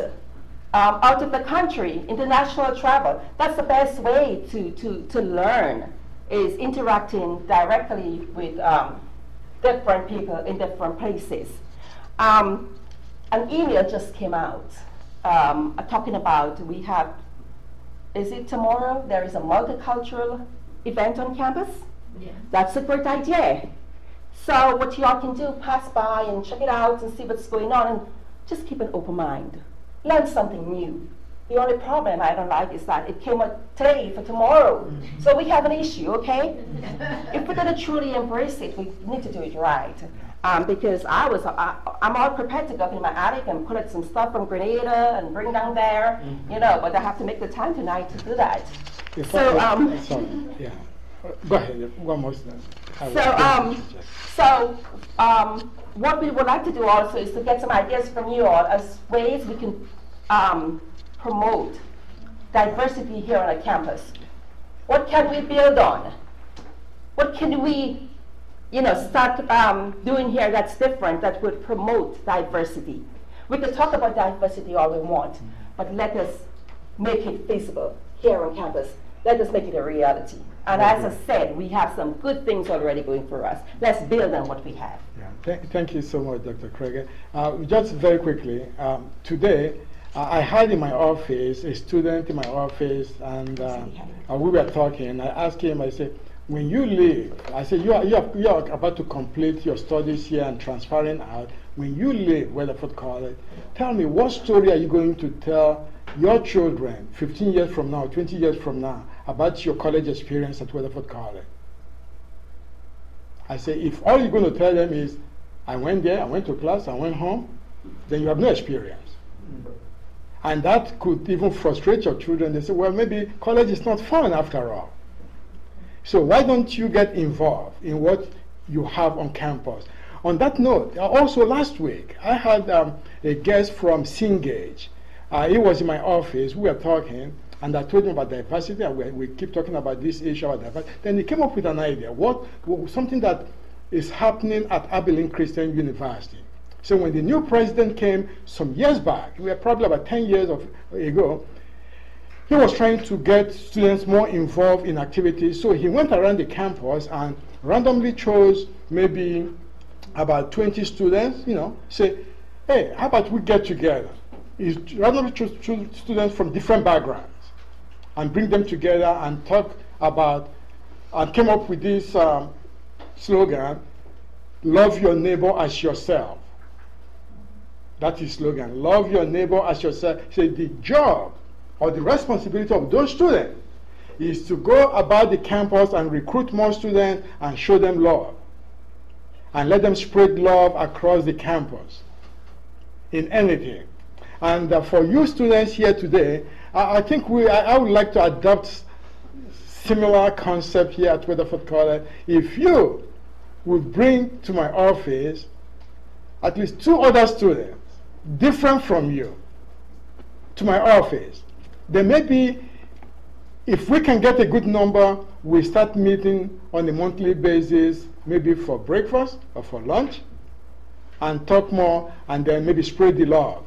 out of the country, international travel. That's the best way to learn, is interacting directly with different people in different places. An email just came out talking about, we have, is it tomorrow? There is a multicultural event on campus. Yeah. That's a great idea. So what y'all can do, pass by and check it out and see what's going on, and just keep an open mind. Learn something new. The only problem I don't like is that it came out today for tomorrow. So we have an issue, okay? If we're going to truly embrace it, we need to do it right. Because I'm all prepared to go up in my attic and pull out some stuff from Grenada and bring down there, but I have to make the time tonight to do that. Sorry, yeah. Go ahead, one more thing. What we would like to do also is to get some ideas from you all as ways we can promote diversity here on a campus. What can we build on? What can we, start doing here that's different, that would promote diversity? We could talk about diversity all we want, but let us make it feasible here on campus. Let us make it a reality. And as I said, we have some good things already going for us. Let's build on what we have. Yeah. Thank you so much, Dr. Krieger. Just very quickly, today, I had in my office a student in my office, and we were talking. I asked him, I said, when you leave, I said, you are about to complete your studies here and transferring out. When you leave Weatherford College, tell me, what story are you going to tell your children 15 years from now, 20 years from now, about your college experience at Weatherford College? I say, if all you're going to tell them is, I went there, I went to class, I went home, then you have no experience. And that could even frustrate your children. They say, well, maybe college is not fun after all. So why don't you get involved in what you have on campus. On that note, also last week, I had a guest from Cengage. He was in my office, we were talking, and I told him about diversity, and we keep talking about this issue about diversity. Then he came up with an idea, something that is happening at Abilene Christian University. So when the new president came some years back, we were probably about 10 years ago, he was trying to get students more involved in activities. So he went around the campus and randomly chose maybe about 20 students, say, hey, how about we get together? He randomly chose students from different backgrounds and bring them together and talk about, and came up with this slogan, love your neighbor as yourself. That's his slogan, love your neighbor as yourself. So the job or the responsibility of those students is to go about the campus and recruit more students and show them love. And let them spread love across the campus in anything. And for you students here today, I think I would like to adopt similar concept here at Weatherford College. If you would bring to my office at least 2 other students, different from you, to my office, then maybe if we can get a good number, we start meeting on a monthly basis, maybe for breakfast or for lunch, and talk more, and then maybe spread the love.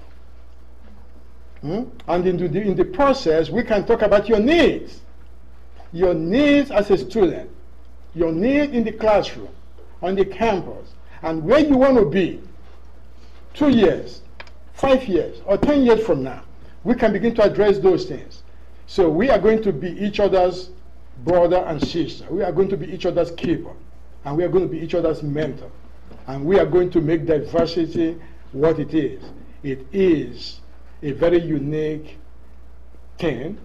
And in the process, we can talk about your needs as a student, your need in the classroom, on the campus, and where you want to be 2 years, 5 years, or 10 years from now. We can begin to address those things. So we are going to be each other's brother and sister. We are going to be each other's keeper. And we are going to be each other's mentor. And we are going to make diversity what it is. It is a very unique thing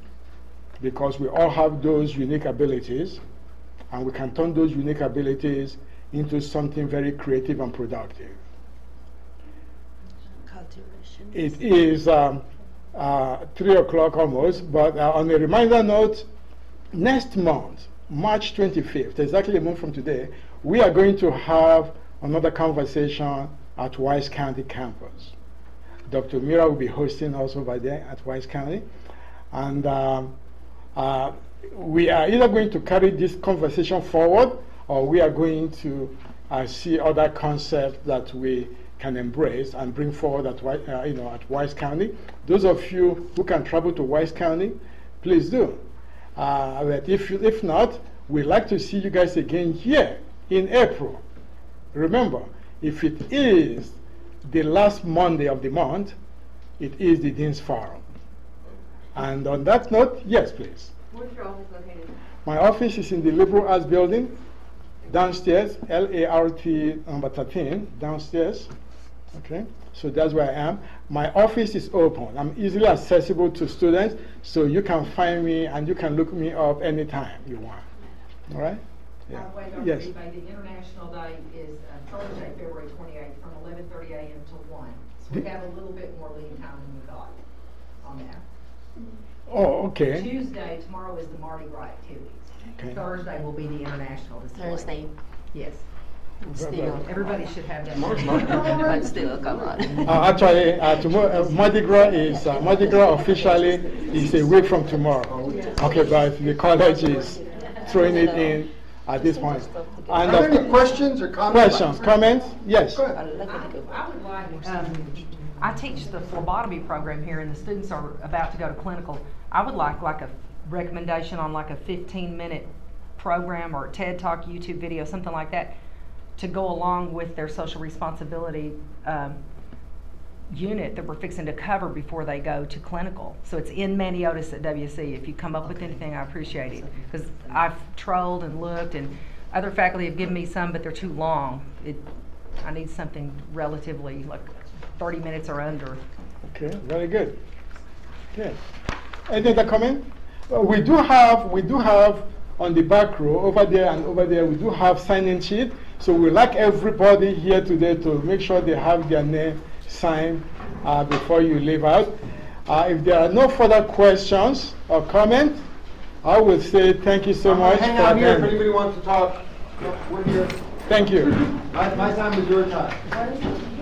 because we all have those unique abilities, and we can turn those unique abilities into something very creative and productive. It is 3 o'clock almost, but on a reminder note, next month, March 25th, exactly a month from today, we are going to have another conversation at Wise County campus. Dr. Mira will be hosting us over there at Wise County. And we are either going to carry this conversation forward, or we are going to see other concepts that we can embrace and bring forward at Wise County. Those of you who can travel to Wise County, please do. But if not, we'd like to see you guys again here in April. Remember, if it is the last Monday of the month, it is the Dean's Forum. And on that note, yes, please. Where's your office located? My office is in the Liberal Arts Building, downstairs, LART number 13, downstairs. Okay, so that's where I am. My office is open. I'm easily accessible to students, so you can find me and you can look me up anytime you want. All right? Yeah. By the way, Dr. Yes. Ebay, the International Day is Thursday, February 28th from 11:30 a.m. to 1. So we have a little bit more lead time than we thought on that. Oh, okay. Tuesday, tomorrow is the Mardi Gras activities. Okay. Thursday will be the International Display. Thursday. Yes. Still, everybody should have that. But still, come on. Actually, tomorrow, Mardi Gras officially is a week from tomorrow. Okay, but the college is throwing it in at this point. Are there any questions or comments? Questions, comments? Yes. Go ahead. I would like, I teach the phlebotomy program here, and the students are about to go to clinical. I would like a recommendation on like a 15-minute program or a TED Talk, YouTube video, something like that, to go along with their social responsibility unit that we're fixing to cover before they go to clinical. So it's in Maniotis at WC. If you come up with anything, I appreciate it. Because I've trolled and looked, and other faculty have given me some, but they're too long. I need something relatively like 30 minutes or under. Okay, very good. Okay. Any other comment? We do have on the back row over there and over there, we do have sign-in sheet. So we like everybody here today to make sure they have their name signed before you leave out. If there are no further questions or comments, I will say thank you so much. Hang out here if anybody wants to talk. We're here. Thank you. My time is your time.